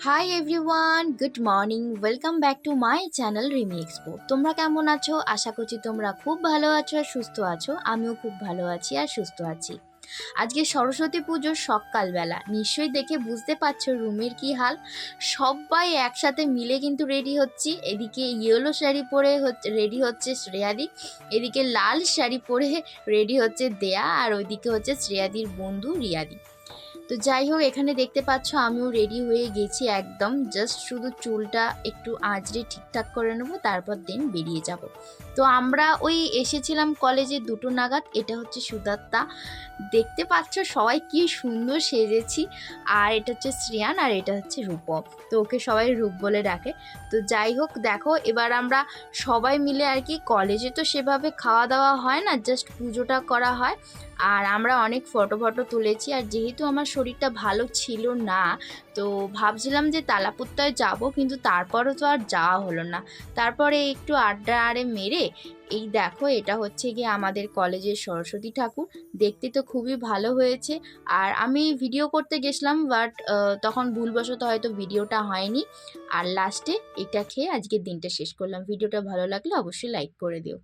Hi everyone, good morning. Welcome back to my channel Rimi expo. তোমরা কেমন আছো? আশা করছি তোমরা খুব ভালো আছো আর সুস্থ আছো। আমিও খুব ভালো আছি আর সুস্থ আছি। আজকে সরস্বতী পুজোর সকালবেলা, নিশ্চয়ই দেখে বুঝতে পারছো রুমের কি হাল। সবাই একসাথে মিলে কিন্তু রেডি হচ্ছি। এদিকে ইয়েলো শাড়ি পরে রেডি হচ্ছে শ্রেয়াদি, এদিকে লাল শাড়ি পরে রেডি হচ্ছে দেয়া, আর ওইদিকে হচ্ছে শ্রেয়াদির বন্ধু রিয়াদি। তো যাই হোক, এখানে দেখতে পাচ্ছ আমিও রেডি হয়ে গেছি একদম। জাস্ট শুধু চুলটা একটু আঁচড়ে ঠিকঠাক করে নেবো, তারপর দেন বেরিয়ে যাব। তো আমরা ওই এসেছিলাম কলেজে 2টো নাগাদ। এটা হচ্ছে সুদত্তা, দেখতে পাচ্ছ সবাই কি সুন্দর সেজেছি। আর এটা হচ্ছে শ্রেয়ান, আর এটা হচ্ছে রূপ। তো ওকে সবাই রূপ বলে ডাকে। তো যাই হোক, দেখো এবার আমরা সবাই মিলে আর কি, কলেজে তো সেভাবে খাওয়া দাওয়া হয় না, জাস্ট পুজোটা করা হয়। আর আমরা অনেক ফটো তুলেছি। আর যেহেতু আমার শরীরটা ভালো ছিল না, তো ভাবছিলাম যে তালাপোত্তায় যাব, কিন্তু তারপরও তো আর যাওয়া হলো না। তারপরে একটু আড্ডা মেরে এই দেখো, এটা হচ্ছে গিয়ে আমাদের কলেজের সরস্বতী ঠাকুর। দেখতে তো খুবই ভালো হয়েছে। আর আমি ভিডিও করতে গেছিলাম, বাট তখন ভুলবশত হয়তো ভিডিওটা হয়নি। আর লাস্টে এটা খেয়ে আজকের দিনটা শেষ করলাম। ভিডিওটা ভালো লাগলে অবশ্যই লাইক করে দিও।